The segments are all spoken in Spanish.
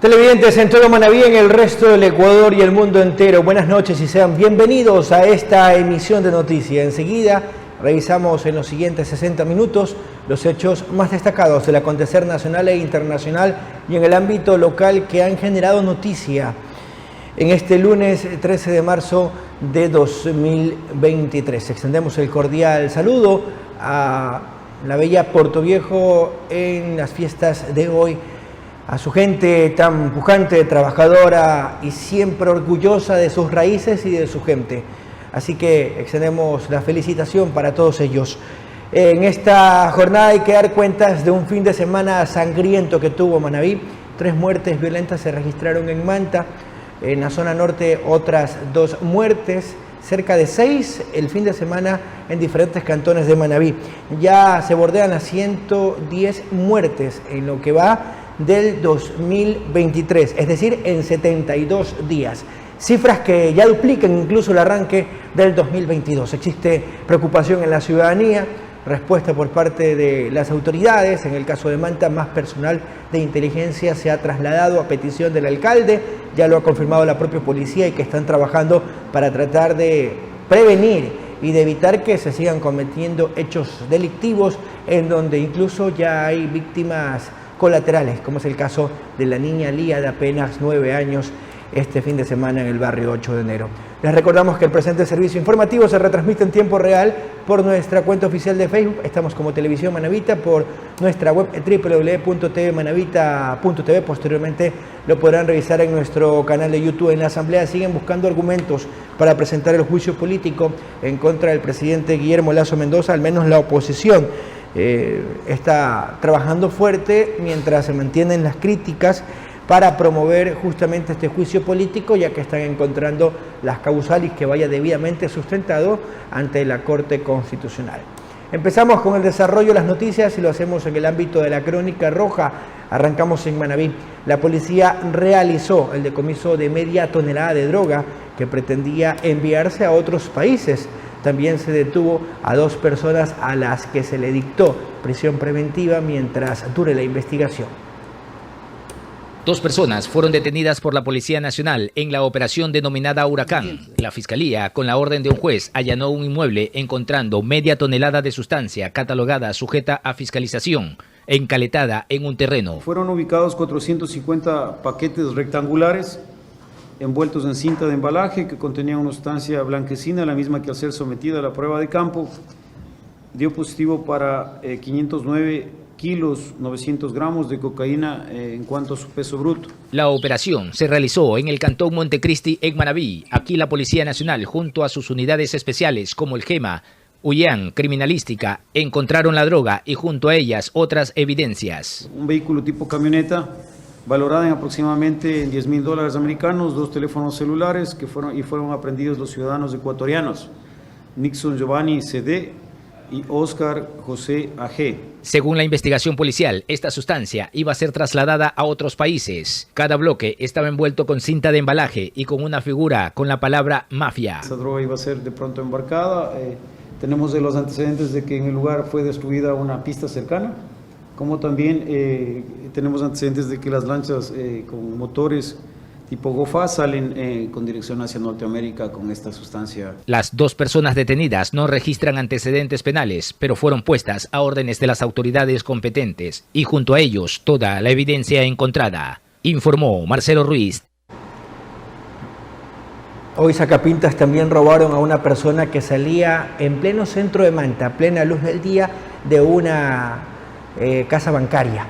Televidentes en todo Manabí, en el resto del Ecuador y el mundo entero, buenas noches y sean bienvenidos a esta emisión de noticias. Enseguida revisamos en los siguientes 60 minutos los hechos más destacados del acontecer nacional e internacional y en el ámbito local que han generado noticia en este lunes 13 de marzo de 2023. Extendemos el cordial saludo a la bella Portoviejo en las fiestas de hoy, a su gente tan pujante, trabajadora y siempre orgullosa de sus raíces y de su gente. Así que extendemos la felicitación para todos ellos. En esta jornada hay que dar cuentas de un fin de semana sangriento que tuvo Manabí. 3 muertes violentas se registraron en Manta, en la zona norte otras 2 muertes, cerca de 6 el fin de semana en diferentes cantones de Manabí. Ya se bordean las 110 muertes en lo que va del 2023, es decir, en 72 días. Cifras que ya duplican incluso el arranque del 2022. Existe preocupación en la ciudadanía, respuesta por parte de las autoridades. En el caso de Manta, más personal de inteligencia se ha trasladado a petición del alcalde, ya lo ha confirmado la propia policía y que están trabajando para tratar de prevenir y de evitar que se sigan cometiendo hechos delictivos en donde incluso ya hay víctimas colaterales, como es el caso de la niña Lía de apenas 9 años este fin de semana en el barrio 8 de enero. Les recordamos que el presente servicio informativo se retransmite en tiempo real por nuestra cuenta oficial de Facebook. Estamos como Televisión Manabita, por nuestra web www.tvmanabita.tv. Posteriormente lo podrán revisar en nuestro canal de YouTube. En la Asamblea siguen buscando argumentos para presentar el juicio político en contra del presidente Guillermo Lasso Mendoza. Al menos la oposición está trabajando fuerte mientras se mantienen las críticas para promover justamente este juicio político, ya que están encontrando las causales que vaya debidamente sustentado ante la Corte Constitucional. Empezamos con el desarrollo de las noticias y lo hacemos en el ámbito de la crónica roja. Arrancamos en Manabí. La policía realizó el decomiso de media tonelada de droga que pretendía enviarse a otros países. También se detuvo a 2 personas a las que se le dictó prisión preventiva mientras dure la investigación. 2 personas fueron detenidas por la Policía Nacional en la operación denominada Huracán. La Fiscalía, con la orden de un juez, allanó un inmueble encontrando media tonelada de sustancia catalogada sujeta a fiscalización, encaletada en un terreno. Fueron ubicados 450 paquetes rectangulares envueltos en cinta de embalaje que contenían una sustancia blanquecina, la misma que al ser sometida a la prueba de campo dio positivo para 509 kilos 900 gramos de cocaína en cuanto a su peso bruto. La operación se realizó en el cantón Montecristi, en Manabí. Aquí la Policía Nacional, junto a sus unidades especiales como el GEMA, UIAN, Criminalística, encontraron la droga y junto a ellas otras evidencias. Un vehículo tipo camioneta valorada en aproximadamente $10.000 americanos, 2 teléfonos celulares que fueron aprehendidos los ciudadanos ecuatorianos, Nixon Giovanni CD y Oscar José AG. Según la investigación policial, esta sustancia iba a ser trasladada a otros países. Cada bloque estaba envuelto con cinta de embalaje y con una figura con la palabra mafia. Esa droga iba a ser de pronto embarcada. Tenemos los antecedentes de que en el lugar fue destruida una pista cercana, como también tenemos antecedentes de que las lanchas con motores tipo GOFA salen con dirección hacia Norteamérica con esta sustancia. Las 2 personas detenidas no registran antecedentes penales, pero fueron puestas a órdenes de las autoridades competentes y junto a ellos toda la evidencia encontrada, informó Marcelo Ruiz. Hoy sacapintas también robaron a una persona que salía en pleno centro de Manta, a plena luz del día, de una casa bancaria.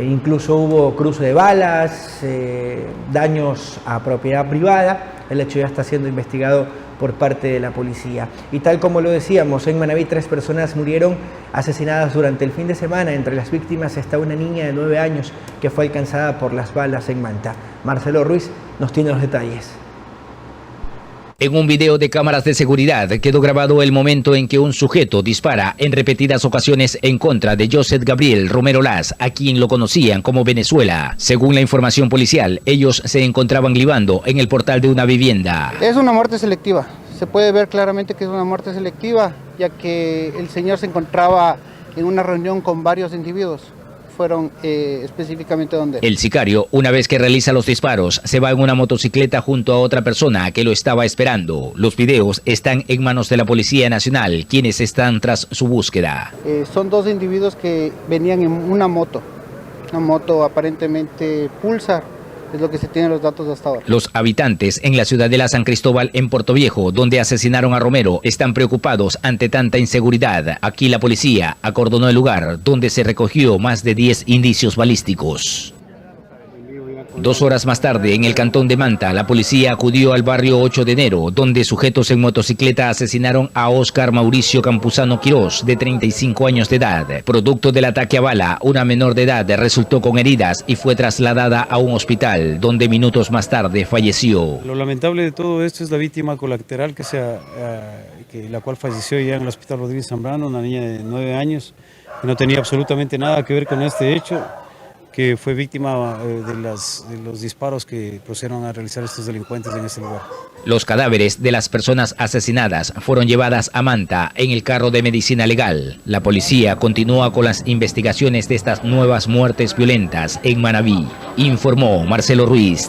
Incluso hubo cruce de balas, daños a propiedad privada. El hecho ya está siendo investigado por parte de la policía. Y tal como lo decíamos, en Manabí 3 personas murieron asesinadas durante el fin de semana. Entre las víctimas está una niña de 9 años que fue alcanzada por las balas en Manta. Marcelo Ruiz nos tiene los detalles. En un video de cámaras de seguridad quedó grabado el momento en que un sujeto dispara en repetidas ocasiones en contra de Joseph Gabriel Romero Las, a quien lo conocían como Venezuela. Según la información policial, ellos se encontraban libando en el portal de una vivienda. Es una muerte selectiva. Se puede ver claramente que es una muerte selectiva, ya que el señor se encontraba en una reunión con varios individuos. fueron específicamente donde. El sicario, una vez que realiza los disparos, se va en una motocicleta junto a otra persona que lo estaba esperando. Los videos están en manos de la Policía Nacional, quienes están tras su búsqueda. Son dos individuos que venían en una moto aparentemente Pulsar. Es lo que se tienen los datos hasta ahora. Los habitantes en la ciudadela San Cristóbal en Puerto Viejo, donde asesinaron a Romero, están preocupados ante tanta inseguridad. Aquí la policía acordonó el lugar, donde se recogió más de 10 indicios balísticos. 2 horas más tarde, en el cantón de Manta, la policía acudió al barrio 8 de enero, donde sujetos en motocicleta asesinaron a Óscar Mauricio Campuzano Quirós, de 35 años de edad. Producto del ataque a bala, una menor de edad resultó con heridas y fue trasladada a un hospital, donde minutos más tarde falleció. Lo lamentable de todo esto es la víctima colateral, la cual falleció ya en el Hospital Rodríguez Zambrano, una niña de 9 años, que no tenía absolutamente nada que ver con este hecho, que fue víctima de los disparos que procedieron a realizar estos delincuentes en ese lugar. Los cadáveres de las personas asesinadas fueron llevadas a Manta en el carro de medicina legal. La policía continúa con las investigaciones de estas nuevas muertes violentas en Manabí, informó Marcelo Ruiz.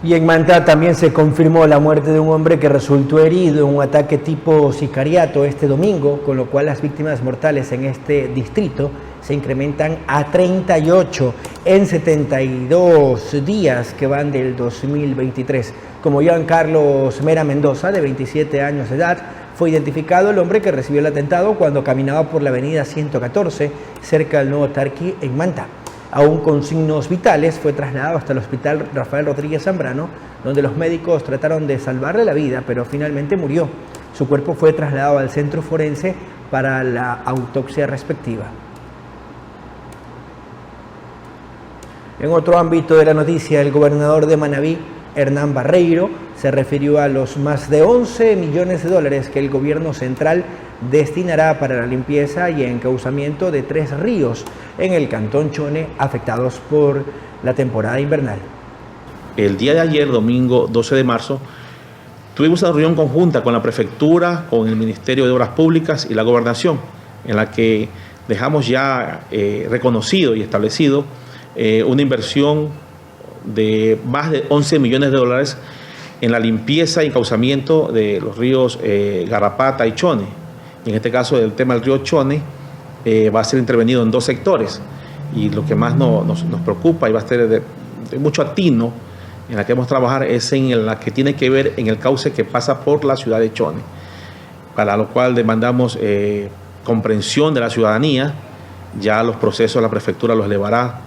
Y en Manta también se confirmó la muerte de un hombre que resultó herido en un ataque tipo sicariato este domingo, con lo cual las víctimas mortales en este distrito se incrementan a 38 en 72 días que van del 2023. Como Joan Carlos Mera Mendoza, de 27 años de edad, fue identificado el hombre que recibió el atentado cuando caminaba por la avenida 114, cerca del Nuevo Tarqui, en Manta. Aún con signos vitales, fue trasladado hasta el hospital Rafael Rodríguez Zambrano, donde los médicos trataron de salvarle la vida, pero finalmente murió. Su cuerpo fue trasladado al centro forense para la autopsia respectiva. En otro ámbito de la noticia, el gobernador de Manabí, Hernán Barreiro, se refirió a los más de 11 millones de dólares que el gobierno central destinará para la limpieza y encauzamiento de 3 ríos en el cantón Chone afectados por la temporada invernal. El día de ayer, domingo 12 de marzo, tuvimos una reunión conjunta con la prefectura, con el Ministerio de Obras Públicas y la Gobernación, en la que dejamos ya reconocido y establecido una inversión de más de 11 millones de dólares en la limpieza y encauzamiento de los ríos Garrapata y Chone. En este caso, el tema del río Chone va a ser intervenido en 2 sectores, y lo que más nos preocupa y va a ser de mucho atino en la que vamos a trabajar es en la que tiene que ver en el cauce que pasa por la ciudad de Chone, para lo cual demandamos comprensión de la ciudadanía. Ya los procesos la prefectura los elevará,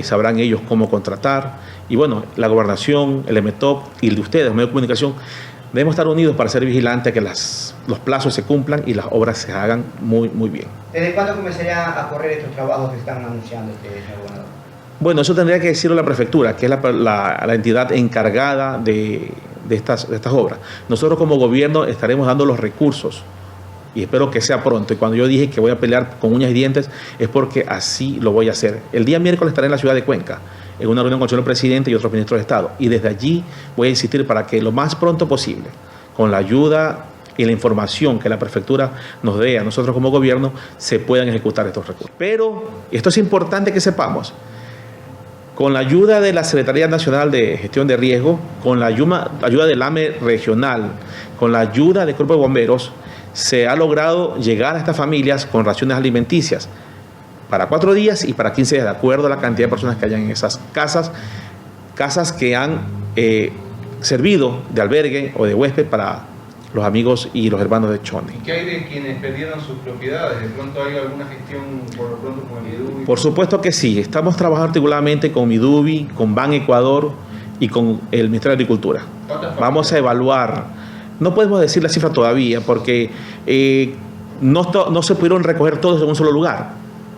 sabrán ellos cómo contratar, y bueno, la gobernación, el EMETOP y el de ustedes, los medios de comunicación, debemos estar unidos para ser vigilantes a que los plazos se cumplan y las obras se hagan muy bien. ¿Desde cuándo comenzarían a correr estos trabajos que están anunciando señor gobernador? Bueno, eso tendría que decirlo la prefectura, que es la entidad encargada de estas obras. Nosotros como gobierno estaremos dando los recursos y espero que sea pronto. Y cuando yo dije que voy a pelear con uñas y dientes es porque así lo voy a hacer. El día miércoles estaré en la ciudad de Cuenca, en una reunión con el señor presidente y otros ministros de Estado. Y desde allí voy a insistir para que lo más pronto posible, con la ayuda y la información que la prefectura nos dé a nosotros como gobierno, se puedan ejecutar estos recursos. Pero esto es importante que sepamos. Con la ayuda de la Secretaría Nacional de Gestión de Riesgo, con la ayuda del AME regional, con la ayuda del Cuerpo de Bomberos, se ha logrado llegar a estas familias con raciones alimenticias para 4 días y para 15 días, de acuerdo a la cantidad de personas que hayan en esas casas que han servido de albergue o de huésped para los amigos y los hermanos de Chone. ¿Qué hay de quienes perdieron sus propiedades? ¿De pronto hay alguna gestión por lo pronto con el Midubi? Por supuesto que sí, estamos trabajando articuladamente con Midubi, con Ban Ecuador y con el Ministerio de Agricultura. Vamos a evaluar, no podemos decir la cifra todavía porque no se pudieron recoger todos en un solo lugar.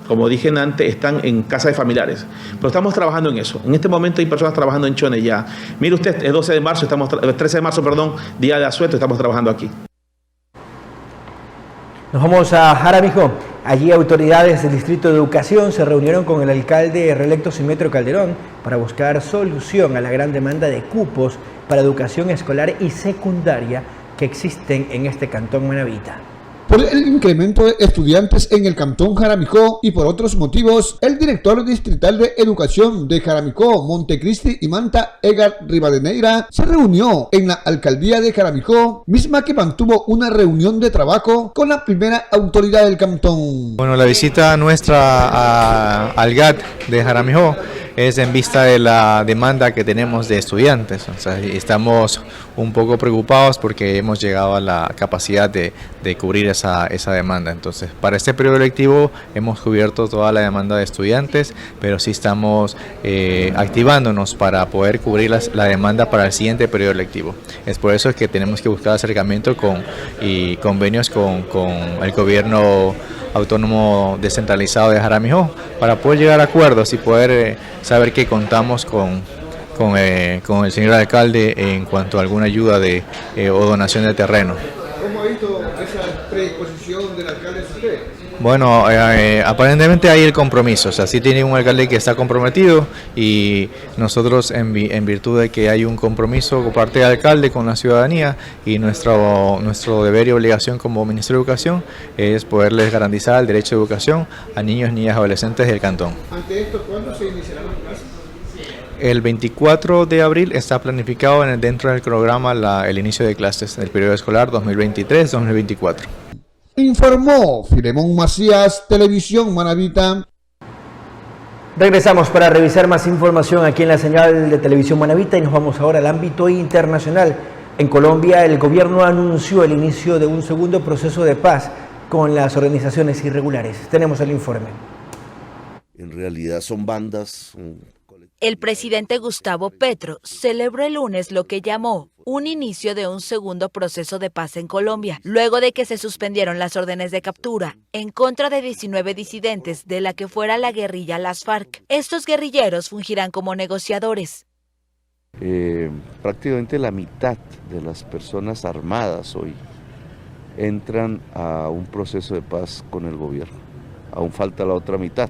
Como dije antes, están en casa de familiares. Pero estamos trabajando en eso. En este momento hay personas trabajando en Chone ya. Mire usted, es 13 de marzo, día de asueto, estamos trabajando aquí. Nos vamos a Jaramillo. Allí autoridades del Distrito de Educación se reunieron con el alcalde reelecto Simetrio Calderón para buscar solución a la gran demanda de cupos para educación escolar y secundaria que existen en este cantón manabita. por el incremento de estudiantes en el cantón Jaramicó y por otros motivos, el director distrital de Educación de Jaramicó, Montecristi y Manta, Edgar Rivadeneira, se reunió en la alcaldía de Jaramicó, misma que mantuvo una reunión de trabajo con la primera autoridad del cantón. Bueno, la visita nuestra al GAT de Jaramicó es en vista de la demanda que tenemos de estudiantes. O sea, estamos un poco preocupados porque hemos llegado a la capacidad de cubrir esa demanda. Entonces, para este periodo lectivo hemos cubierto toda la demanda de estudiantes, pero sí estamos activándonos para poder cubrir la demanda para el siguiente periodo lectivo. Es por eso que tenemos que buscar acercamiento y convenios con el gobierno autónomo descentralizado de Jaramicó para poder llegar a acuerdos y poder saber que contamos con el señor alcalde en cuanto a alguna ayuda o donación de terreno. ¿Cómo ha visto esa predisposición del alcalde usted? Bueno, aparentemente hay el compromiso, o sea, sí tiene un alcalde que está comprometido y nosotros en virtud de que hay un compromiso por parte del alcalde con la ciudadanía y nuestro deber y obligación como Ministerio de Educación es poderles garantizar el derecho de educación a niños, niñas y adolescentes del cantón. Ante esto, ¿cuándo se iniciarán las clases? El 24 de abril está planificado dentro del programa el inicio de clases del periodo escolar 2023-2024. Informó Filemón Macías, Televisión Manavita. Regresamos para revisar más información aquí en la señal de Televisión Manavita y nos vamos ahora al ámbito internacional. En Colombia, el gobierno anunció el inicio de un segundo proceso de paz con las organizaciones irregulares. Tenemos el informe. En realidad son bandas. El presidente Gustavo Petro celebró el lunes lo que llamó un inicio de un segundo proceso de paz en Colombia, luego de que se suspendieron las órdenes de captura en contra de 19 disidentes de la que fuera la guerrilla Las FARC. Estos guerrilleros fungirán como negociadores. Prácticamente la mitad de las personas armadas hoy entran a un proceso de paz con el gobierno. Aún falta la otra mitad.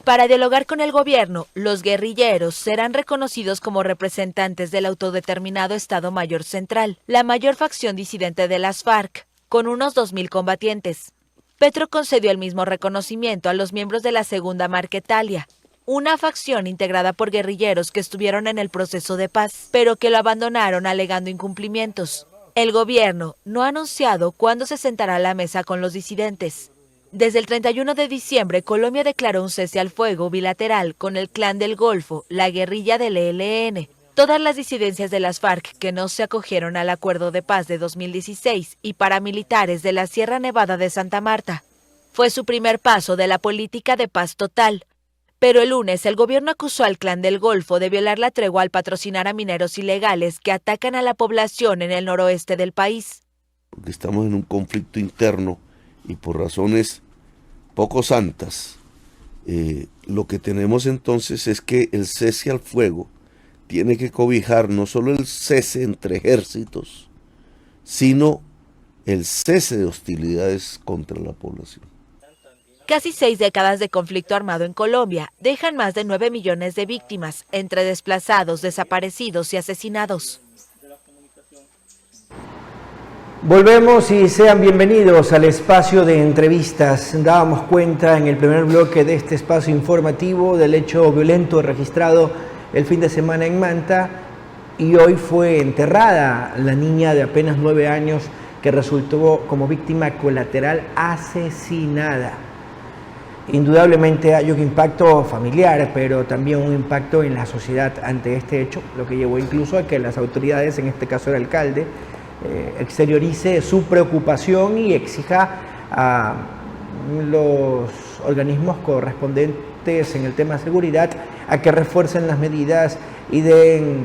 Para dialogar con el gobierno, los guerrilleros serán reconocidos como representantes del autodeterminado Estado Mayor Central, la mayor facción disidente de las FARC, con unos 2.000 combatientes. Petro concedió el mismo reconocimiento a los miembros de la Segunda Marquetalia, una facción integrada por guerrilleros que estuvieron en el proceso de paz, pero que lo abandonaron alegando incumplimientos. El gobierno no ha anunciado cuándo se sentará a la mesa con los disidentes. Desde el 31 de diciembre, Colombia declaró un cese al fuego bilateral con el Clan del Golfo, la guerrilla del ELN. Todas las disidencias de las FARC que no se acogieron al Acuerdo de Paz de 2016 y paramilitares de la Sierra Nevada de Santa Marta. Fue su primer paso de la política de paz total. Pero el lunes el gobierno acusó al Clan del Golfo de violar la tregua al patrocinar a mineros ilegales que atacan a la población en el noroeste del país. Porque estamos en un conflicto interno y por razones poco santas, lo que tenemos entonces es que el cese al fuego tiene que cobijar no solo el cese entre ejércitos, sino el cese de hostilidades contra la población. Casi 6 décadas de conflicto armado en Colombia dejan más de 9 millones de víctimas, entre desplazados, desaparecidos y asesinados. Volvemos y sean bienvenidos al espacio de entrevistas. Dábamos cuenta en el primer bloque de este espacio informativo del hecho violento registrado el fin de semana en Manta y hoy fue enterrada la niña de apenas 9 años que resultó como víctima colateral asesinada. Indudablemente hay un impacto familiar, pero también un impacto en la sociedad ante este hecho, lo que llevó incluso a que las autoridades, en este caso el alcalde, exteriorice su preocupación y exija a los organismos correspondientes en el tema de seguridad a que refuercen las medidas y den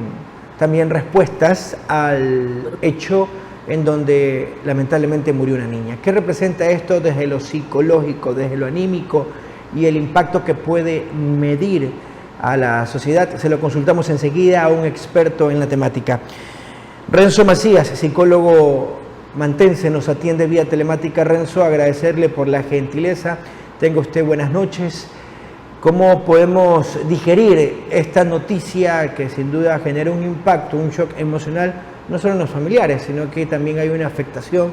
también respuestas al hecho en donde lamentablemente murió una niña. ¿Qué representa esto desde lo psicológico, desde lo anímico y el impacto que puede medir a la sociedad? Se lo consultamos enseguida a un experto en la temática. Renzo Macías, psicólogo mantense, nos atiende vía telemática. Renzo, agradecerle por la gentileza. Tenga usted buenas noches. ¿Cómo podemos digerir esta noticia que sin duda genera un impacto, un shock emocional, no solo en los familiares, sino que también hay una afectación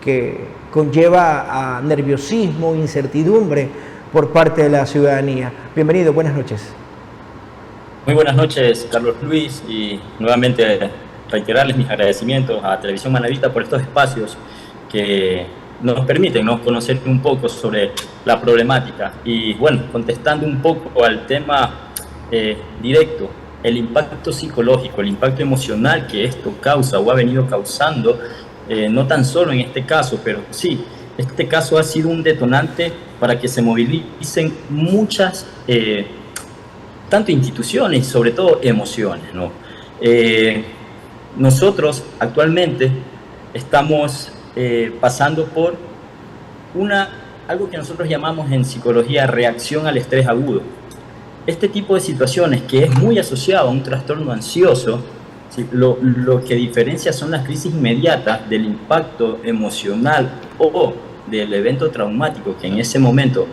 que conlleva a nerviosismo, incertidumbre por parte de la ciudadanía. Bienvenido, buenas noches. Muy buenas noches, Carlos Luis, y nuevamente reiterarles mis agradecimientos a Televisión Manavita por estos espacios que nos permiten, ¿no?, conocer un poco sobre la problemática. Y bueno, contestando un poco al tema directo, el impacto psicológico, el impacto emocional que esto causa o ha venido causando, no tan solo en este caso, pero sí, este caso ha sido un detonante para que se movilicen muchas, tanto instituciones y sobre todo emociones, ¿no? Nosotros actualmente estamos pasando por algo que nosotros llamamos en psicología reacción al estrés agudo. Este tipo de situaciones, que es muy asociado a un trastorno ansioso, ¿sí?, lo que diferencia son las crisis inmediatas del impacto emocional o del evento traumático que en ese momento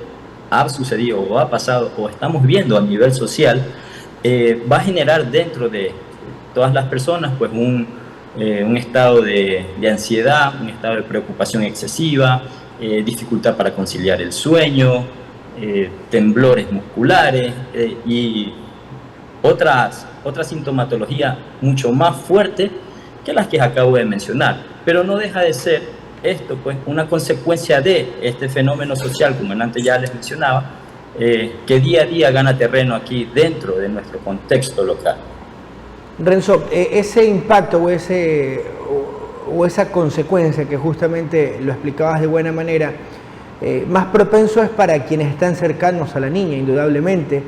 ha sucedido o ha pasado o estamos viendo a nivel social, va a generar dentro de todas las personas pues un estado de ansiedad, un estado de preocupación excesiva, dificultad para conciliar el sueño, temblores musculares y otra sintomatología mucho más fuerte que las que acabo de mencionar. Pero no deja de ser esto pues una consecuencia de este fenómeno social, como antes ya les mencionaba, que día a día gana terreno aquí dentro de nuestro contexto local. Renzo, ese impacto o esa consecuencia que justamente lo explicabas de buena manera, más propenso es para quienes están cercanos a la niña, indudablemente,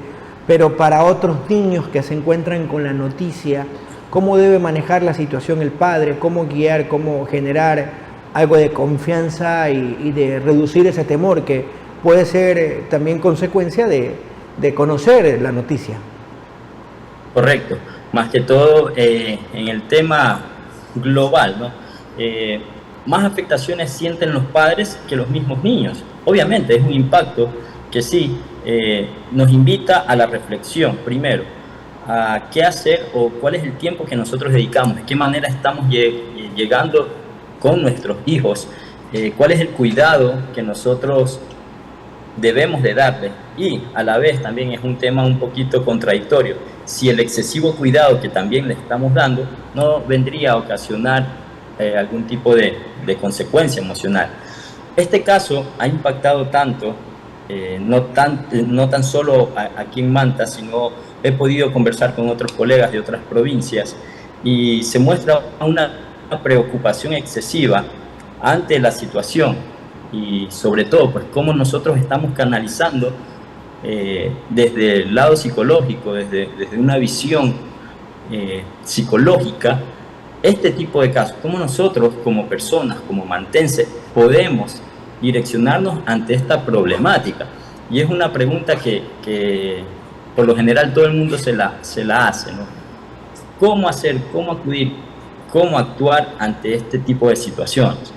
pero para otros niños que se encuentran con la noticia, ¿cómo debe manejar la situación el padre? ¿Cómo guiar? ¿Cómo generar algo de confianza y de reducir ese temor que puede ser también consecuencia de conocer la noticia? Correcto. Más que todo en el tema global, ¿no? Más afectaciones sienten los padres que los mismos niños. Obviamente es un impacto que sí nos invita a la reflexión, primero, a qué hacer o cuál es el tiempo que nosotros dedicamos, de qué manera estamos llegando con nuestros hijos, cuál es el cuidado que nosotros debemos de darle, y a la vez también es un tema un poquito contradictorio. Si el excesivo cuidado que también le estamos dando no vendría a ocasionar algún tipo de consecuencia emocional. Este caso ha impactado tanto, no tan solo aquí en Manta, sino he podido conversar con otros colegas de otras provincias y se muestra una preocupación excesiva ante la situación y sobre todo pues cómo nosotros estamos canalizando desde el lado psicológico, desde una visión psicológica, este tipo de casos, cómo nosotros como personas, como mantenses, podemos direccionarnos ante esta problemática. Y es una pregunta que por lo general todo el mundo se la hace, ¿no? ¿Cómo hacer, cómo acudir, cómo actuar ante este tipo de situaciones?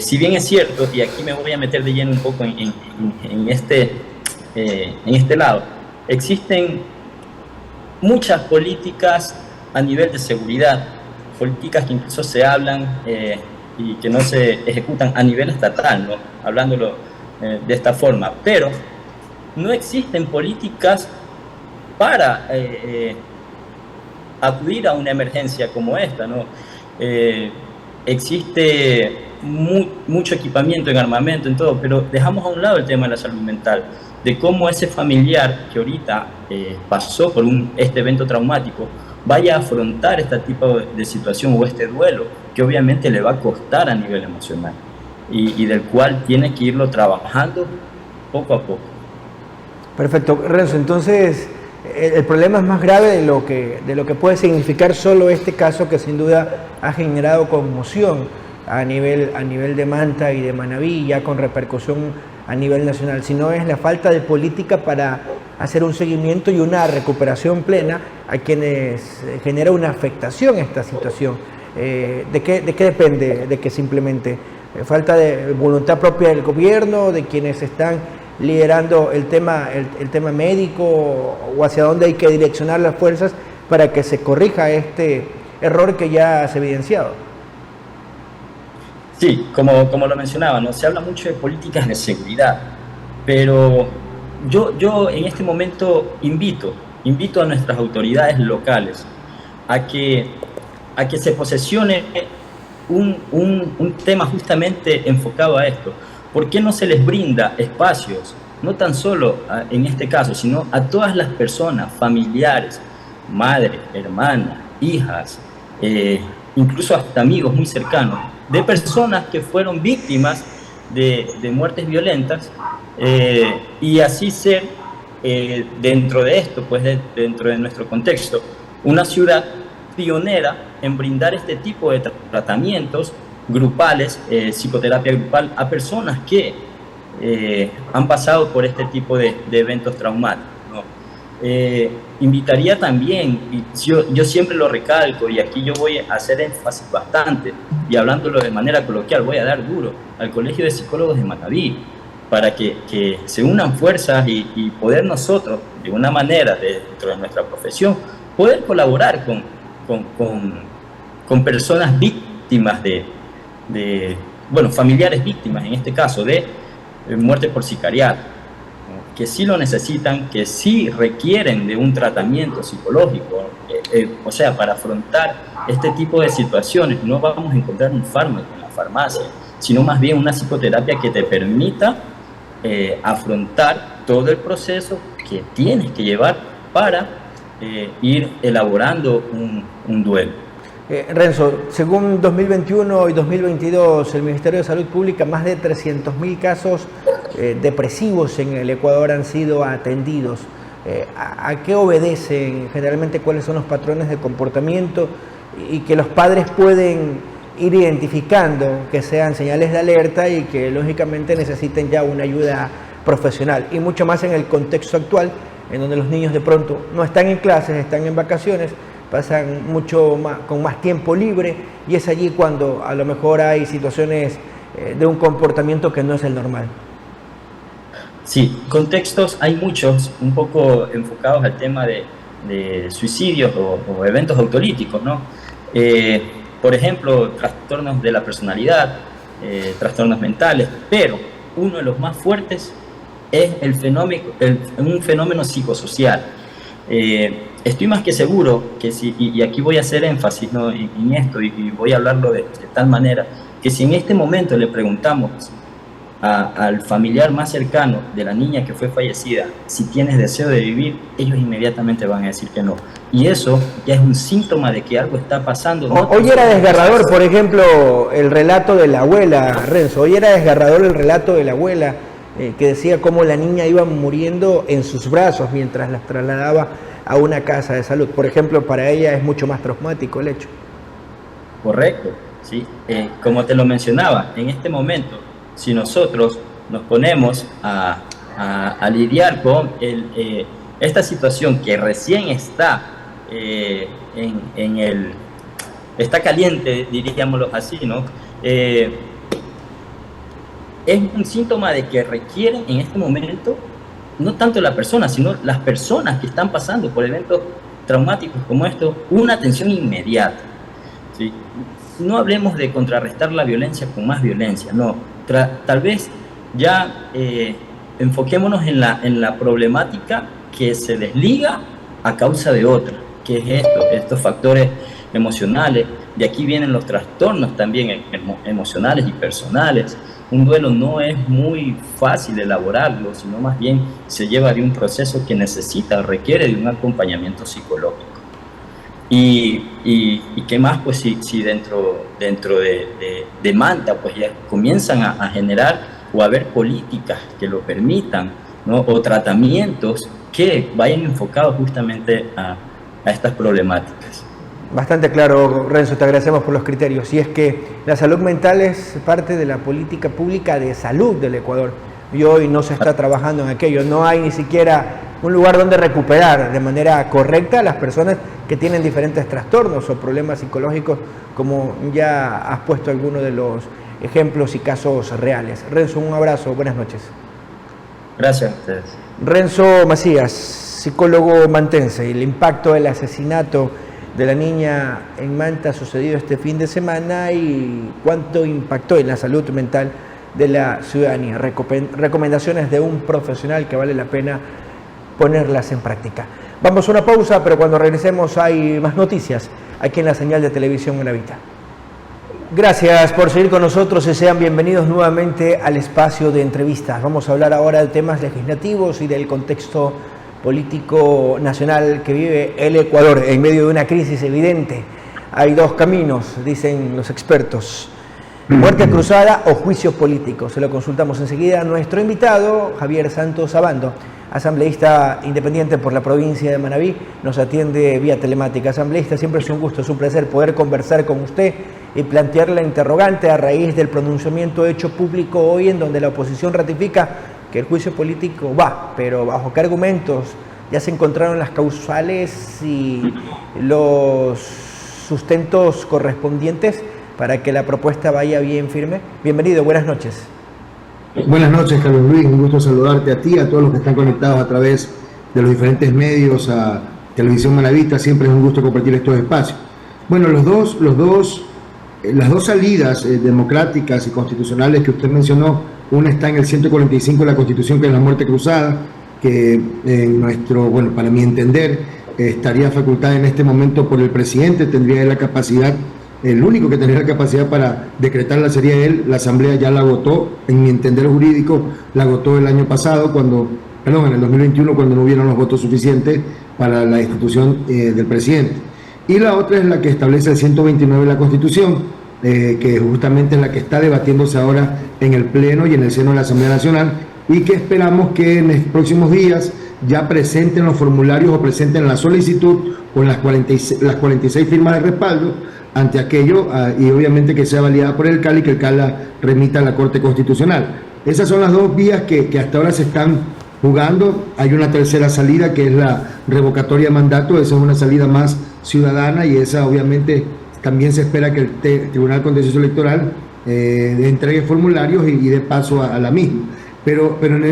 Si bien es cierto, y aquí me voy a meter de lleno un poco en este lado, existen muchas políticas a nivel de seguridad, políticas que incluso se hablan y que no se ejecutan a nivel estatal, ¿no? Hablándolo de esta forma, pero no existen políticas para acudir a una emergencia como esta, ¿no? Existe mucho equipamiento en armamento, en todo, pero dejamos a un lado el tema de la salud mental, de cómo ese familiar que ahorita pasó por este evento traumático vaya a afrontar este tipo de situación o este duelo, que obviamente le va a costar a nivel emocional y del cual tiene que irlo trabajando poco a poco. Perfecto, Renzo, entonces el problema es más grave de lo que puede significar solo este caso, que sin duda ha generado conmoción a nivel de Manta y de Manabí, ya con repercusión a nivel nacional, sino es la falta de política para hacer un seguimiento y una recuperación plena a quienes genera una afectación esta situación. ¿De qué depende? De que simplemente falta de voluntad propia del gobierno, de quienes están liderando el tema médico, o hacia dónde hay que direccionar las fuerzas para que se corrija este error que ya se ha evidenciado. Sí, como lo mencionaba, ¿no? Se habla mucho de políticas de seguridad, pero yo en este momento invito a nuestras autoridades locales a que se posesione un tema justamente enfocado a esto. ¿Por qué no se les brinda espacios, no tan solo en este caso, sino a todas las personas, familiares, madres, hermanas, hijas, incluso hasta amigos muy cercanos, de personas que fueron víctimas de muertes violentas, y así ser, dentro de esto, pues dentro de nuestro contexto, una ciudad pionera en brindar este tipo de tratamientos grupales, psicoterapia grupal, a personas que han pasado por este tipo de eventos traumáticos, ¿no? Invitaría también, y yo siempre lo recalco, y aquí yo voy a hacer énfasis bastante, y hablándolo de manera coloquial, voy a dar duro al Colegio de Psicólogos de Manaví, para que se unan fuerzas y poder nosotros, de una manera, dentro de nuestra profesión, poder colaborar con personas víctimas bueno, familiares víctimas, en este caso, de muerte por sicariato, que sí lo necesitan, que sí requieren de un tratamiento psicológico, o sea, para afrontar este tipo de situaciones. No vamos a encontrar un fármaco en la farmacia, sino más bien una psicoterapia que te permita afrontar todo el proceso que tienes que llevar para ir elaborando un duelo. Renzo, según 2021 y 2022, el Ministerio de Salud Pública, más de 300.000 casos depresivos en el Ecuador han sido atendidos. ¿A qué obedecen generalmente? ¿Cuáles son los patrones de comportamiento? Y que los padres pueden ir identificando, que sean señales de alerta y que lógicamente necesiten ya una ayuda profesional. Y mucho más en el contexto actual, en donde los niños de pronto no están en clases, están en vacaciones, pasan mucho más, con más tiempo libre, y es allí cuando a lo mejor hay situaciones de un comportamiento que no es el normal. Sí, contextos hay muchos, un poco enfocados al tema de suicidios o eventos autolíticos, ¿no? Por ejemplo, trastornos de la personalidad, trastornos mentales, pero uno de los más fuertes es un fenómeno psicosocial. Estoy más que seguro que si, y aquí voy a hacer énfasis, ¿no?, en esto, y voy a hablarlo de tal manera, que si en este momento le preguntamos al familiar más cercano de la niña que fue fallecida si tienes deseo de vivir, ellos inmediatamente van a decir que no. Y eso ya es un síntoma de que algo está pasando. ¿No? Hoy era desgarrador, por ejemplo, el relato de la abuela, Renzo. Hoy era desgarrador el relato de la abuela, que decía cómo la niña iba muriendo en sus brazos mientras las trasladaba a una casa de salud. Por ejemplo, para ella es mucho más traumático el hecho. Correcto, sí. Como te lo mencionaba, en este momento, si nosotros nos ponemos a lidiar con esta situación que recién está está caliente, diríamoslo así, ¿no? Es un síntoma de que requieren en este momento, no tanto la persona, sino las personas que están pasando por eventos traumáticos como estos, una atención inmediata, ¿sí? No hablemos de contrarrestar la violencia con más violencia, no. Tal vez ya enfoquémonos en la problemática que se desliga a causa de otra, que es estos factores emocionales. De aquí vienen los trastornos también emocionales y personales. Un duelo no es muy fácil elaborarlo, sino más bien se lleva de un proceso que requiere de un acompañamiento psicológico. Y qué más, pues si dentro de Manta pues ya comienzan a generar o a haber políticas que lo permitan, ¿no?, o tratamientos que vayan enfocados justamente a estas problemáticas. Bastante claro, Renzo, te agradecemos por los criterios. Y es que la salud mental es parte de la política pública de salud del Ecuador, y hoy no se está trabajando en aquello. No hay ni siquiera un lugar donde recuperar de manera correcta a las personas que tienen diferentes trastornos o problemas psicológicos, como ya has puesto algunos de los ejemplos y casos reales. Renzo, un abrazo, buenas noches. Gracias a ustedes. Renzo Macías, psicólogo mantense. El impacto del asesinato de la niña en Manta sucedido este fin de semana y cuánto impactó en la salud mental de la ciudadanía. Recomendaciones de un profesional que vale la pena ponerlas en práctica. Vamos a una pausa, pero cuando regresemos hay más noticias aquí en la señal de televisión Buenavista. Gracias por seguir con nosotros y sean bienvenidos nuevamente al espacio de entrevistas. Vamos a hablar ahora de temas legislativos y del contexto político nacional que vive el Ecuador en medio de una crisis evidente. Hay dos caminos, dicen los expertos: muerte cruzada o juicio político. Se lo consultamos enseguida a nuestro invitado, Javier Santos Abando, asambleísta independiente por la provincia de Manabí, nos atiende vía telemática. Asambleísta, siempre es un gusto, es un placer poder conversar con usted y plantear la interrogante a raíz del pronunciamiento hecho público hoy en donde la oposición ratifica que el juicio político va, pero ¿bajo qué argumentos? Ya se encontraron las causales y los sustentos correspondientes para que la propuesta vaya bien firme. Bienvenido, buenas noches. Buenas noches, Carlos Luis, un gusto saludarte a ti, a todos los que están conectados a través de los diferentes medios, a Televisión Manavita. Siempre es un gusto compartir estos espacios. Bueno, las dos salidas democráticas y constitucionales que usted mencionó, una está en el 145 de la Constitución, que es la muerte cruzada, que para mi entender, estaría facultada en este momento por el presidente, tendría la capacidad. El único que tendría la capacidad para decretarla sería él. La Asamblea ya la agotó, en mi entender jurídico, la agotó el año pasado, en el 2021, cuando no hubieron los votos suficientes para la institución del presidente. Y la otra es la que establece el 129 de la Constitución, que justamente es la que está debatiéndose ahora en el Pleno y en el seno de la Asamblea Nacional, y que esperamos que en los próximos días ya presenten los formularios o presenten la solicitud con las 46 firmas de respaldo ante aquello, y obviamente que sea validada por el CAL y que el CAL la remita a la Corte Constitucional. Esas son las dos vías que hasta ahora se están jugando. Hay una tercera salida que es la revocatoria de mandato. Esa es una salida más ciudadana y esa obviamente también se espera que el Tribunal Contencioso Electoral entregue formularios y dé paso a la misma. Pero en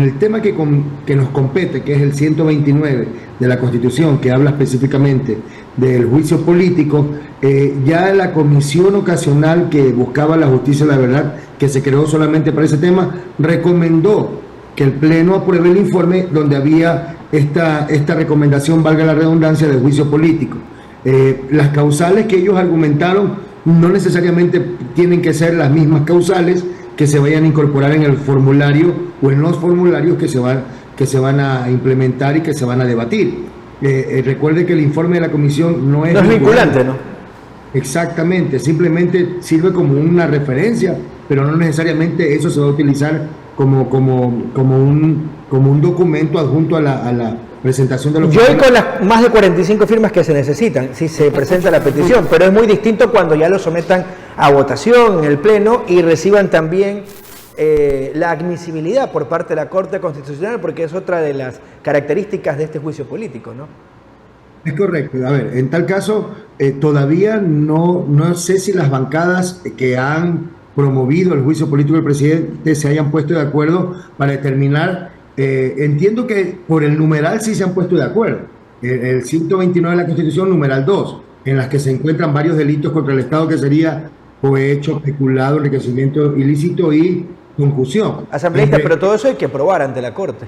el tema que nos compete, que es el 129 de la Constitución, que habla específicamente del juicio político, ya la comisión ocasional que buscaba la justicia y la verdad, que se creó solamente para ese tema, recomendó que el Pleno apruebe el informe donde había esta recomendación, valga la redundancia, del juicio político. Las causales que ellos argumentaron no necesariamente tienen que ser las mismas causales que se vayan a incorporar en el formulario o en los formularios que se van a implementar y que se van a debatir. Recuerde que el informe de la comisión no es vinculante, ¿no? Exactamente, simplemente sirve como una referencia, pero no necesariamente eso se va a utilizar como un documento adjunto a la presentación de los... Yo con las más de 45 firmas que se necesitan, si se presenta la petición, pero es muy distinto cuando ya lo sometan a votación en el Pleno y reciban también la admisibilidad por parte de la Corte Constitucional, porque es otra de las características de este juicio político, ¿no? Es correcto. A ver, en tal caso, todavía no sé si las bancadas que han promovido el juicio político del presidente se hayan puesto de acuerdo para determinar. Entiendo que por el numeral sí se han puesto de acuerdo. El 129 de la Constitución, numeral 2, en las que se encuentran varios delitos contra el Estado, que sería cohecho, peculado, enriquecimiento ilícito y concusión. Asambleísta, pero todo eso hay que probar ante la Corte.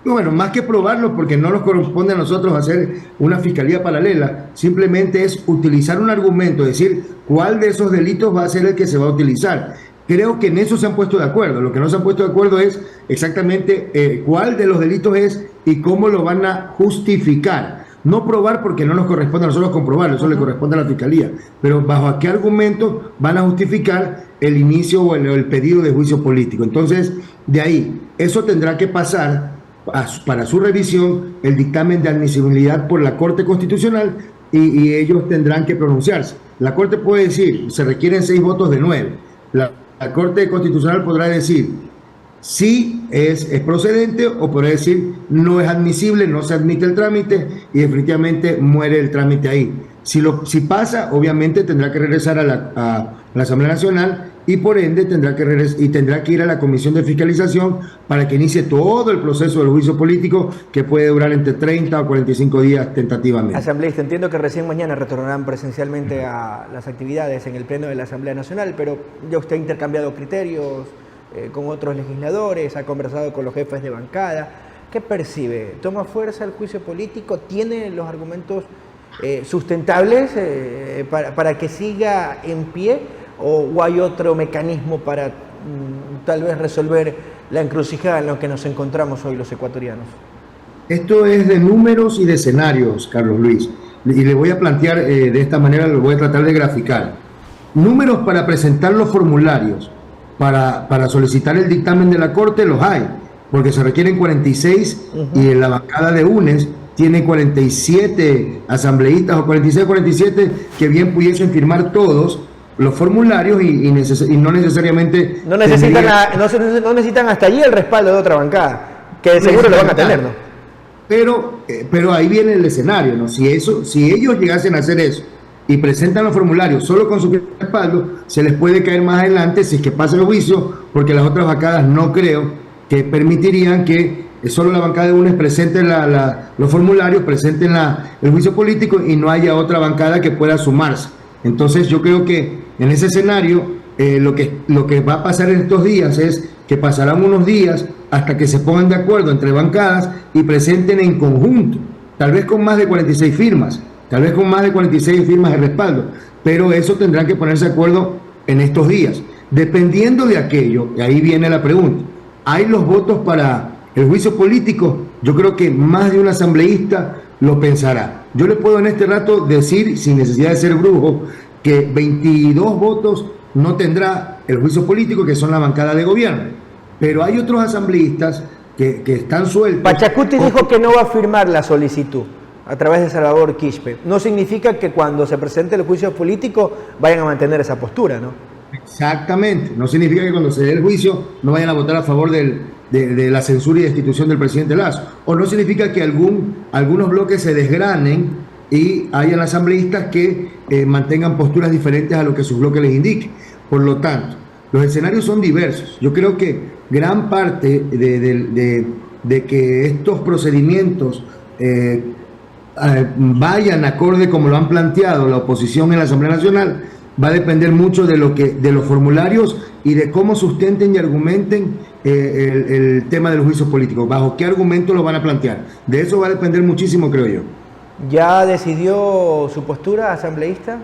Bueno, más que probarlo, porque no nos corresponde a nosotros hacer una fiscalía paralela, simplemente es utilizar un argumento, decir cuál de esos delitos va a ser el que se va a utilizar. Creo que en eso se han puesto de acuerdo. Lo que no se han puesto de acuerdo es exactamente cuál de los delitos es y cómo lo van a justificar. No probar, porque no nos corresponde a nosotros comprobarlo, eso le corresponde a la fiscalía. Pero bajo qué argumento van a justificar el inicio o el pedido de juicio político. Entonces, de ahí, eso tendrá que pasar para su revisión el dictamen de admisibilidad por la Corte Constitucional y ellos tendrán que pronunciarse. La Corte puede decir, se requieren 6 votos de 9. La Corte Constitucional podrá decir si es procedente o podrá decir no es admisible, no se admite el trámite y definitivamente muere el trámite ahí. Si pasa, obviamente tendrá que regresar a la Asamblea Nacional y por ende tendrá que ir a la Comisión de Fiscalización para que inicie todo el proceso del juicio político, que puede durar entre 30 o 45 días tentativamente. Asambleísta, entiendo que recién mañana retornarán presencialmente a las actividades en el Pleno de la Asamblea Nacional, pero ya usted ha intercambiado criterios con otros legisladores, ha conversado con los jefes de bancada. ¿Qué percibe? ¿Toma fuerza el juicio político? ¿Tiene los argumentos sustentables para que siga en pie? ¿O hay otro mecanismo para tal vez resolver la encrucijada en la que nos encontramos hoy los ecuatorianos? Esto es de números y de escenarios, Carlos Luis. Y le voy a plantear de esta manera, lo voy a tratar de graficar. Números para presentar los formularios, para solicitar el dictamen de la Corte, los hay, porque se requieren 46 y en la bancada de UNES tiene 47 asambleístas o 46 47 que bien pudiesen firmar todos los formularios y no necesariamente... No necesitan hasta allí el respaldo de otra bancada, que de seguro lo van a tener, ¿no? Pero ahí viene el escenario, ¿no? Si ellos llegasen a hacer eso y presentan los formularios solo con su respaldo, se les puede caer más adelante si es que pasa el juicio, porque las otras bancadas no creo que permitirían que solo la bancada de UNES presente los formularios, presenten el juicio político y no haya otra bancada que pueda sumarse. Entonces yo creo que en ese escenario lo que va a pasar en estos días es que pasarán unos días hasta que se pongan de acuerdo entre bancadas y presenten en conjunto, tal vez con más de 46 firmas, de respaldo, pero eso tendrán que ponerse de acuerdo en estos días. Dependiendo de aquello, y ahí viene la pregunta, ¿hay los votos para el juicio político? Yo creo que más de un asambleísta lo pensará. Yo le puedo en este rato decir, sin necesidad de ser brujo, que 22 votos no tendrá el juicio político, que son la bancada de gobierno. Pero hay otros asambleístas que están sueltos. Pachacuti dijo que no va a firmar la solicitud a través de Salvador Quispe. No significa que cuando se presente el juicio político vayan a mantener esa postura, ¿no? Exactamente. No significa que cuando se dé el juicio no vayan a votar a favor de la censura y destitución del presidente Lasso. O no significa que algunos bloques se desgranen y hayan asambleístas que mantengan posturas diferentes a lo que sus bloques les indique. Por lo tanto, los escenarios son diversos. Yo creo que gran parte de que estos procedimientos vayan acorde como lo han planteado la oposición en la Asamblea Nacional va a depender mucho de los formularios y de cómo sustenten y argumenten el tema del juicio político, bajo qué argumento lo van a plantear. De eso va a depender muchísimo, creo yo. ¿Ya decidió su postura, asambleísta?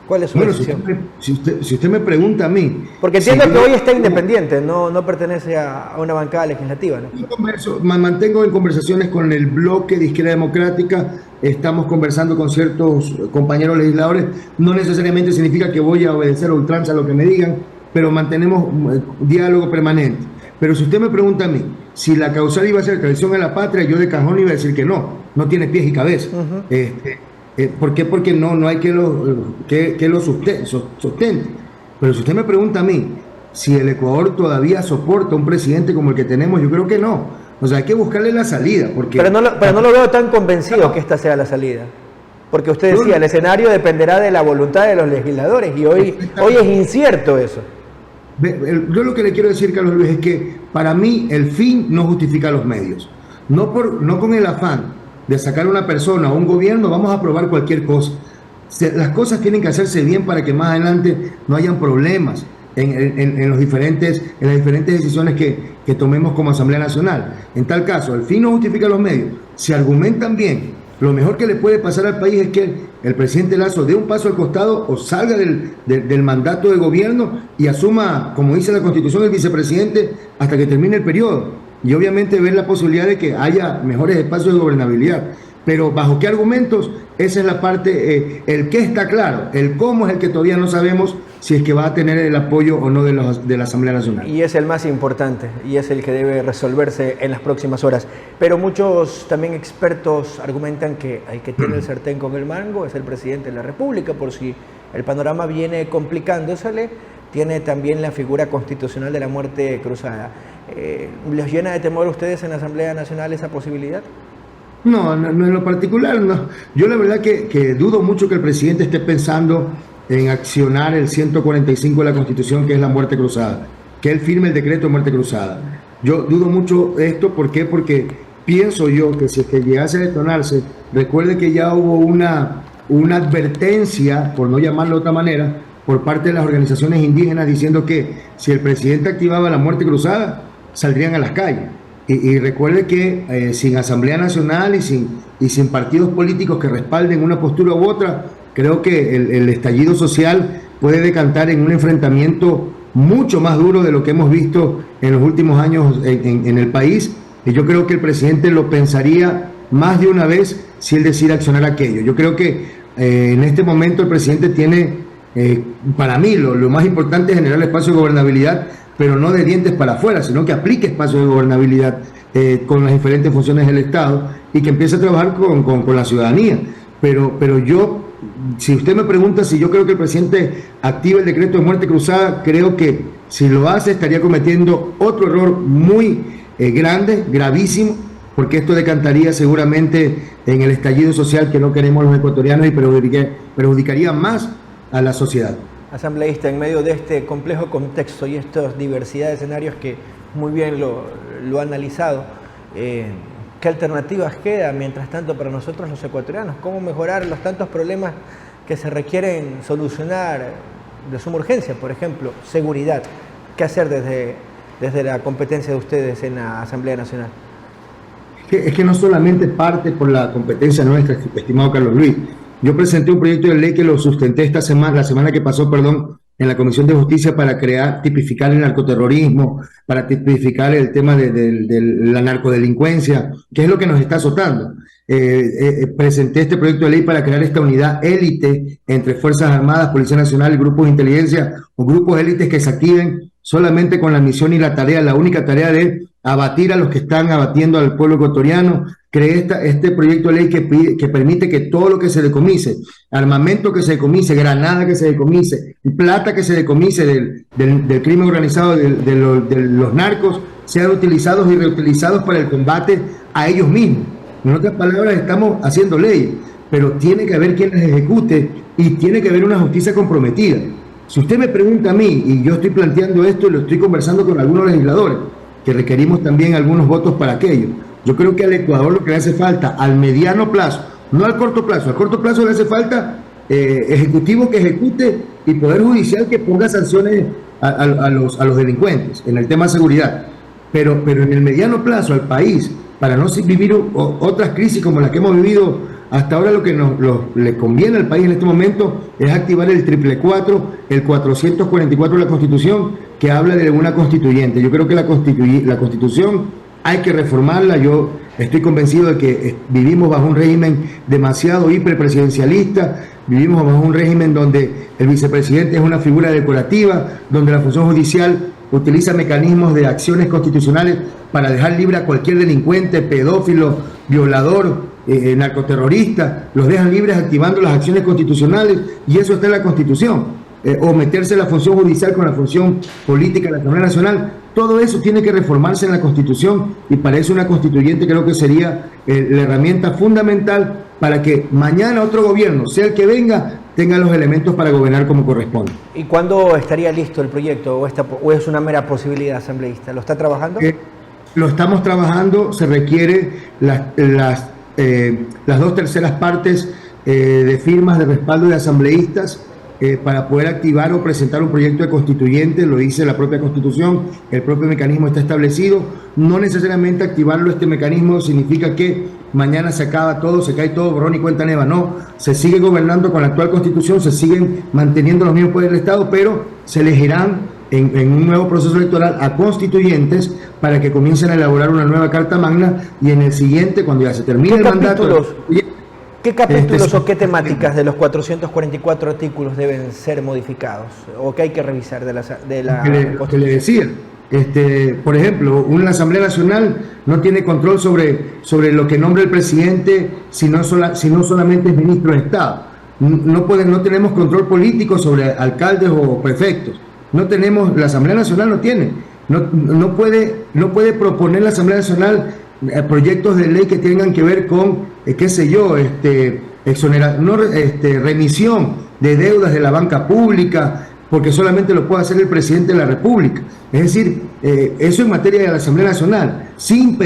¿Cuál es su decisión? Si usted me pregunta a mí... Porque entiendo que hoy está independiente, no pertenece a una bancada legislativa, ¿no? Yo mantengo en conversaciones con el bloque de Izquierda Democrática, estamos conversando con ciertos compañeros legisladores, no necesariamente significa que voy a obedecer a ultranza a lo que me digan, pero mantenemos diálogo permanente. Pero si usted me pregunta a mí, si la causal iba a ser traición a la patria, yo de cajón iba a decir que no tiene pies y cabeza. ¿Por qué? Porque no hay que lo sustente. Pero si usted me pregunta a mí si el Ecuador todavía soporta un presidente como el que tenemos, yo creo que no. O sea, hay que buscarle la salida. Pero no lo veo tan convencido que esta sea la salida. Porque usted decía, el escenario dependerá de la voluntad de los legisladores y hoy es incierto eso. Yo lo que le quiero decir, Carlos Luis, es que para mí el fin no justifica los medios. No con el afán de sacar a una persona o un gobierno vamos a aprobar cualquier cosa. Las cosas tienen que hacerse bien para que más adelante no hayan problemas en las diferentes decisiones que tomemos como Asamblea Nacional. En tal caso, el fin no justifica los medios. Si argumentan bien, lo mejor que le puede pasar al país es que el presidente Lasso dé un paso al costado o salga del mandato de gobierno y asuma, como dice la Constitución, el vicepresidente hasta que termine el periodo. Y obviamente ver la posibilidad de que haya mejores espacios de gobernabilidad. Pero ¿bajo qué argumentos? Esa es la parte, el qué está claro, el cómo es el que todavía no sabemos si es que va a tener el apoyo o no de la Asamblea Nacional. Y es el más importante, y es el que debe resolverse en las próximas horas. Pero muchos también expertos argumentan que el que tiene el sartén con el mango es el presidente de la República, por si el panorama viene complicándosele, tiene también la figura constitucional de la muerte cruzada. ¿Les llena de temor a ustedes en la Asamblea Nacional esa posibilidad? No, en lo particular no. Yo la verdad que dudo mucho que el presidente esté pensando en accionar el 145 de la Constitución, que es la muerte cruzada, que él firme el decreto de muerte cruzada. Yo dudo mucho esto, ¿por qué? Porque pienso yo que si es que llegase a detonarse, recuerde que ya hubo una advertencia, por no llamarlo de otra manera, por parte de las organizaciones indígenas diciendo que si el presidente activaba la muerte cruzada, saldrían a las calles. Y recuerde que sin Asamblea Nacional y sin partidos políticos que respalden una postura u otra, creo que el estallido social puede decantar en un enfrentamiento mucho más duro de lo que hemos visto en los últimos años en el país. Y yo creo que el presidente lo pensaría más de una vez si él decide accionar aquello. Yo creo que en este momento el presidente tiene, para mí, lo más importante es generar espacio de gobernabilidad, pero no de dientes para afuera, sino que aplique espacio de gobernabilidad con las diferentes funciones del Estado y que empiece a trabajar con la ciudadanía. Pero yo, si usted me pregunta si yo creo que el presidente active el decreto de muerte cruzada, creo que si lo hace estaría cometiendo otro error muy grande, gravísimo, porque esto decantaría seguramente en el estallido social que no queremos los ecuatorianos y perjudicaría más a la sociedad. Asambleísta, en medio de este complejo contexto y esta diversidad de escenarios que muy bien lo ha analizado, ¿qué alternativas quedan mientras tanto para nosotros los ecuatorianos? ¿Cómo mejorar los tantos problemas que se requieren solucionar de suma urgencia? Por ejemplo, seguridad. ¿Qué hacer desde la competencia de ustedes en la Asamblea Nacional? Es que no solamente parte por la competencia nuestra, estimado Carlos Luis. Yo presenté un proyecto de ley que lo sustenté la semana que pasó, en la Comisión de Justicia para tipificar el narcoterrorismo, para tipificar el tema de la narcodelincuencia, que es lo que nos está azotando. Presenté este proyecto de ley para crear esta unidad élite entre Fuerzas Armadas, Policía Nacional, grupos de inteligencia o grupos élites que se activen solamente con la misión y la única tarea de abatir a los que están abatiendo al pueblo ecuatoriano. Creé este proyecto de ley que permite que todo lo que se decomise, armamento que se decomise, granada que se decomise, plata que se decomise del crimen organizado, de los narcos, sean utilizados y reutilizados para el combate a ellos mismos. En otras palabras, estamos haciendo leyes, pero tiene que haber quien las ejecute y tiene que haber una justicia comprometida. Si usted me pregunta a mí, y yo estoy planteando esto y lo estoy conversando con algunos legisladores, que requerimos también algunos votos para aquello, yo creo que al Ecuador lo que le hace falta al mediano plazo, no al corto plazo le hace falta ejecutivo que ejecute y poder judicial que ponga sanciones a los delincuentes en el tema de seguridad. Pero en el mediano plazo al país, para no vivir otras crisis como las que hemos vivido hasta ahora, lo que le conviene al país en este momento es activar el 444, el 444 de la Constitución, que habla de una constituyente. Yo creo que la Constitución hay que reformarla. Yo estoy convencido de que vivimos bajo un régimen demasiado hiperpresidencialista, vivimos bajo un régimen donde el vicepresidente es una figura decorativa, donde la función judicial utiliza mecanismos de acciones constitucionales para dejar libre a cualquier delincuente, pedófilo, violador, narcoterrorista, los dejan libres activando las acciones constitucionales, y eso está en la Constitución. O meterse la función judicial con la función política de la Asamblea Nacional. Todo eso tiene que reformarse en la Constitución, y para eso una constituyente creo que sería la herramienta fundamental para que mañana otro gobierno, sea el que venga, tenga los elementos para gobernar como corresponde. ¿Y cuándo estaría listo el proyecto o es una mera posibilidad, asambleísta? ¿Lo está trabajando? Lo estamos trabajando. Se requiere las 2/3 partes de firmas de respaldo de asambleístas para poder activar o presentar un proyecto de constituyente. Lo dice la propia Constitución, el propio mecanismo está establecido. No necesariamente activarlo, este mecanismo, significa que mañana se acaba todo, se cae todo, borrón y cuenta nueva. No, se sigue gobernando con la actual Constitución, se siguen manteniendo los mismos poderes del Estado, pero se elegirán en un nuevo proceso electoral a constituyentes para que comiencen a elaborar una nueva Carta Magna, y en el siguiente, cuando ya se termine el mandato... ¿Qué capítulos o qué temáticas de los 444 artículos deben ser modificados o que hay que revisar de la Constitución? Que le decía, por ejemplo, una Asamblea Nacional no tiene control sobre lo que nombra el presidente si no solamente es ministro de Estado. No tenemos control político sobre alcaldes o prefectos. La Asamblea Nacional no puede proponer la Asamblea Nacional proyectos de ley que tengan que ver con, remisión de deudas de la banca pública, porque solamente lo puede hacer el presidente de la República. Es decir, eso en materia de la Asamblea Nacional, sin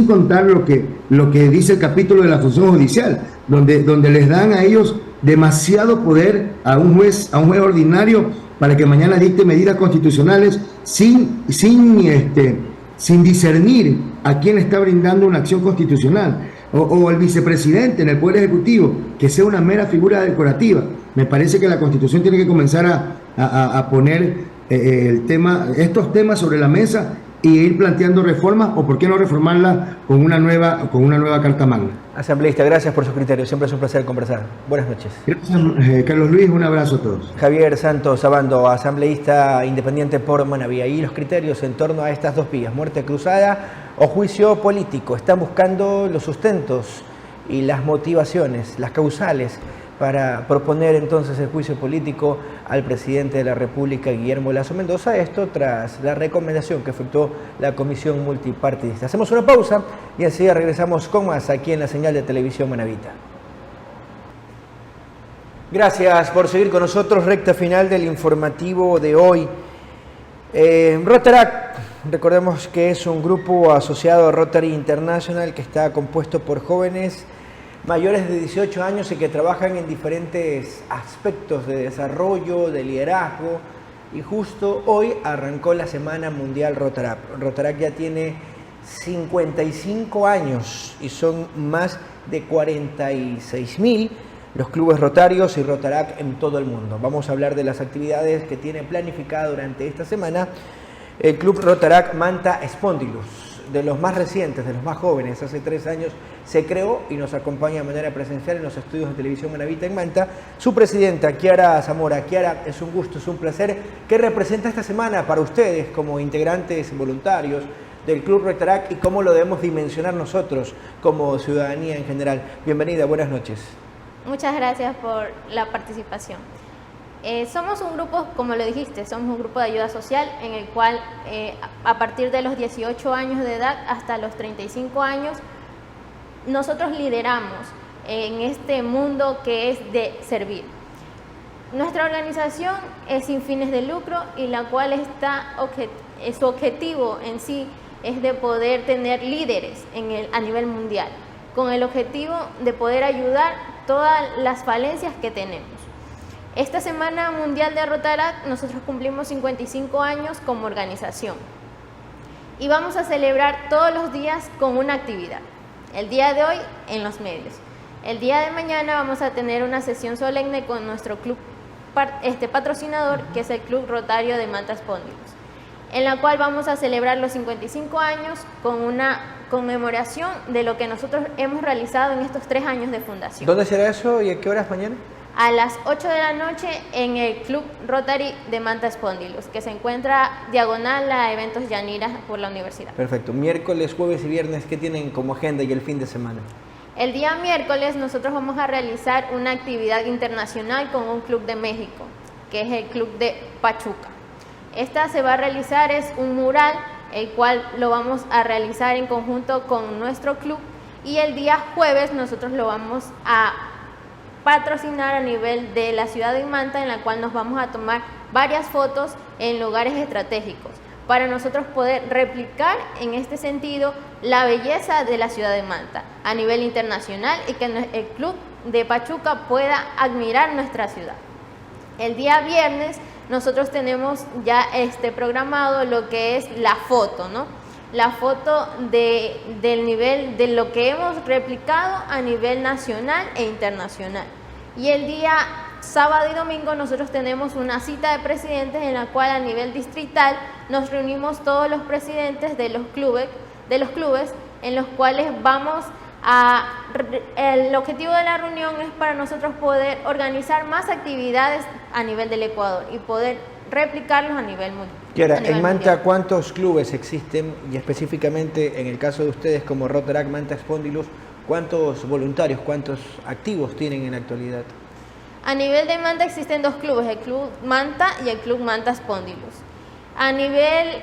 contar lo que dice el capítulo de la función judicial, donde les dan a ellos demasiado poder a un juez ordinario para que mañana dicte medidas constitucionales sin discernir a quién está brindando una acción constitucional, o el vicepresidente en el Poder Ejecutivo, que sea una mera figura decorativa. Me parece que la Constitución tiene que comenzar a poner estos temas sobre la mesa y ir planteando reformas, o por qué no reformarla con una nueva Carta Magna. Asambleísta, gracias por su criterio, siempre es un placer conversar. Buenas noches. Gracias, Carlos Luis, un abrazo a todos. Javier Santos Abando, asambleísta independiente por Manaví. Y los criterios en torno a estas dos vías, muerte cruzada o juicio político, están buscando los sustentos y las motivaciones, las causales, para proponer entonces el juicio político al presidente de la República, Guillermo Lasso Mendoza, esto tras la recomendación que efectuó la Comisión Multipartidista. Hacemos una pausa y enseguida regresamos con más aquí en la señal de televisión Manavita. Gracias por seguir con nosotros, recta final del informativo de hoy. Rotaract, recordemos que es un grupo asociado a Rotary International que está compuesto por jóvenes mayores de 18 años y que trabajan en diferentes aspectos de desarrollo, de liderazgo, y justo hoy arrancó la Semana Mundial Rotaract. Rotaract ya tiene 55 años y son más de 46.000 los clubes rotarios y Rotaract en todo el mundo. Vamos a hablar de las actividades que tiene planificada durante esta semana el Club Rotaract Manta Spondylus, de los más recientes, de los más jóvenes. Hace 3 años se creó y nos acompaña de manera presencial en los estudios de televisión Manavita en Manta su presidenta, Kiara Zamora. Kiara, es un gusto, es un placer. ¿Qué representa esta semana para ustedes como integrantes voluntarios del Club Rotaract y cómo lo debemos dimensionar nosotros como ciudadanía en general? Bienvenida, buenas noches. Muchas gracias por la participación. Somos un grupo, como lo dijiste, somos un grupo de ayuda social en el cual a partir de los 18 años de edad hasta los 35 años nosotros lideramos en este mundo que es de servir. Nuestra organización es sin fines de lucro y la cual su objetivo en sí es de poder tener líderes a nivel mundial, con el objetivo de poder ayudar todas las falencias que tenemos. Esta Semana Mundial de Rotaract nosotros cumplimos 55 años como organización y vamos a celebrar todos los días con una actividad. El día de hoy en los medios. El día de mañana vamos a tener una sesión solemne con nuestro club patrocinador, que es el Club Rotario de Manta Spondylus, en la cual vamos a celebrar los 55 años con una conmemoración de lo que nosotros hemos realizado en estos 3 años de fundación. ¿Dónde será eso y a qué horas mañana? A las 8 de la noche en el Club Rotary de Manta Spondylus, que se encuentra diagonal a Eventos Yanira por la universidad. Perfecto. Miércoles, jueves y viernes, ¿qué tienen como agenda y el fin de semana? El día miércoles nosotros vamos a realizar una actividad internacional con un club de México, que es el Club de Pachuca. Esta se va a realizar, es un mural, el cual lo vamos a realizar en conjunto con nuestro club, y el día jueves nosotros lo vamos a patrocinar a nivel de la ciudad de Manta, en la cual nos vamos a tomar varias fotos en lugares estratégicos para nosotros poder replicar en este sentido la belleza de la ciudad de Manta a nivel internacional y que el Club de Pachuca pueda admirar nuestra ciudad. El día viernes nosotros tenemos ya programado lo que es la foto, ¿no? La foto del nivel de lo que hemos replicado a nivel nacional e internacional. Y el día sábado y domingo nosotros tenemos una cita de presidentes en la cual a nivel distrital nos reunimos todos los presidentes de los clubes en los cuales vamos el objetivo de la reunión es para nosotros poder organizar más actividades a nivel del Ecuador y poder replicarlos a nivel mundial. Kiara, en Manta, ¿cuántos clubes existen? Y específicamente en el caso de ustedes como Rotaract Manta Spondylus, ¿cuántos voluntarios, cuántos activos tienen en la actualidad? A nivel de Manta existen 2 clubes, el Club Manta y el Club Manta Spondylus. A nivel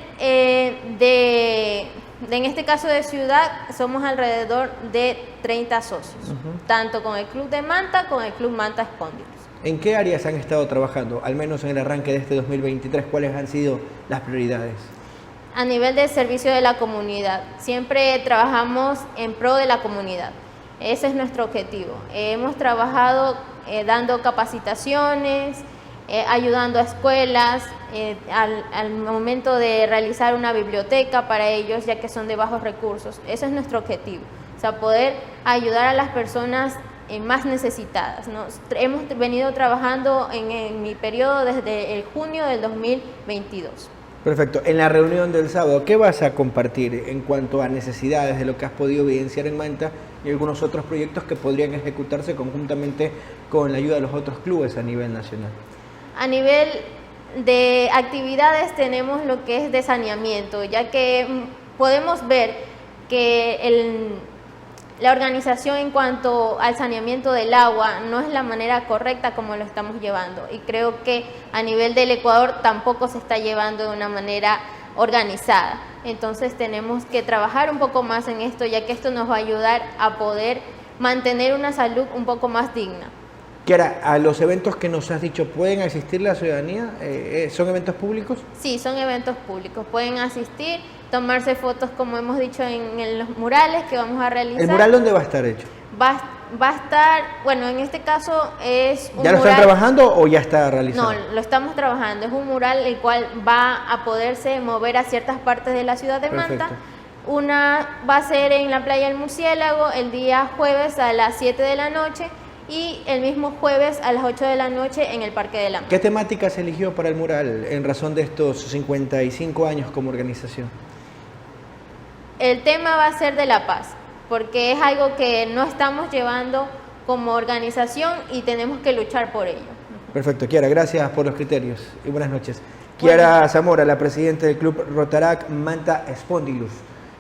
en este caso de ciudad, somos alrededor de 30 socios, tanto con el Club de Manta como el Club Manta Spondylus. ¿En qué áreas han estado trabajando, al menos en el arranque de este 2023? ¿Cuáles han sido las prioridades? A nivel de servicio de la comunidad, siempre trabajamos en pro de la comunidad. Ese es nuestro objetivo. Hemos trabajado dando capacitaciones, ayudando a escuelas, al momento de realizar una biblioteca para ellos, ya que son de bajos recursos. Ese es nuestro objetivo, o sea, poder ayudar a las personas más necesitadas, ¿no? Hemos venido trabajando en mi periodo desde el junio del 2022. Perfecto. En la reunión del sábado, ¿qué vas a compartir en cuanto a necesidades de lo que has podido evidenciar en Manta y algunos otros proyectos que podrían ejecutarse conjuntamente con la ayuda de los otros clubes a nivel nacional? A nivel de actividades tenemos lo que es de saneamiento, ya que podemos ver que la organización en cuanto al saneamiento del agua no es la manera correcta como lo estamos llevando, y creo que a nivel del Ecuador tampoco se está llevando de una manera organizada. Entonces tenemos que trabajar un poco más en esto, ya que esto nos va a ayudar a poder mantener una salud un poco más digna. Kiara, a los eventos que nos has dicho, ¿pueden asistir la ciudadanía? ¿Son eventos públicos? Sí, son eventos públicos. Pueden asistir, tomarse fotos, como hemos dicho, en los murales que vamos a realizar. ¿El mural dónde va a estar hecho? Va a estar, bueno, en este caso es un ¿Ya lo mural, están trabajando o ya está realizado? No, lo estamos trabajando. Es un mural el cual va a poderse mover a ciertas partes de la ciudad de Perfecto. Manta. Una va a ser en la playa del Murciélago el día jueves a las 7 de la noche y el mismo jueves a las 8 de la noche en el Parque de la Mar. ¿Qué temática se eligió para el mural en razón de estos 55 años como organización? El tema va a ser de la paz, porque es algo que no estamos llevando como organización y tenemos que luchar por ello. Perfecto, Kiara, gracias por los criterios y buenas noches. Kiara Zamora, la presidenta del Club Rotaract Manta Spondylus,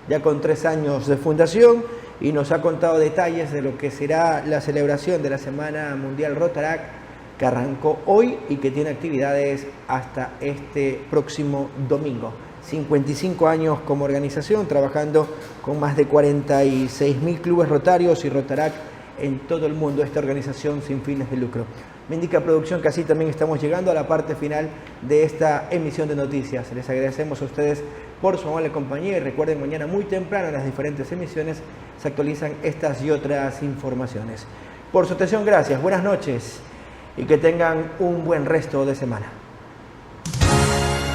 ya con 3 años de fundación, y nos ha contado detalles de lo que será la celebración de la Semana Mundial Rotaract, que arrancó hoy y que tiene actividades hasta este próximo domingo. 55 años como organización, trabajando con más de 46.000 clubes rotarios y Rotaract en todo el mundo, esta organización sin fines de lucro. Me indica producción que así también estamos llegando a la parte final de esta emisión de noticias. Les agradecemos a ustedes por su amable compañía y recuerden, mañana muy temprano en las diferentes emisiones se actualizan estas y otras informaciones. Por su atención, gracias, buenas noches y que tengan un buen resto de semana.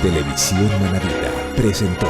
Televisión Manabita presentó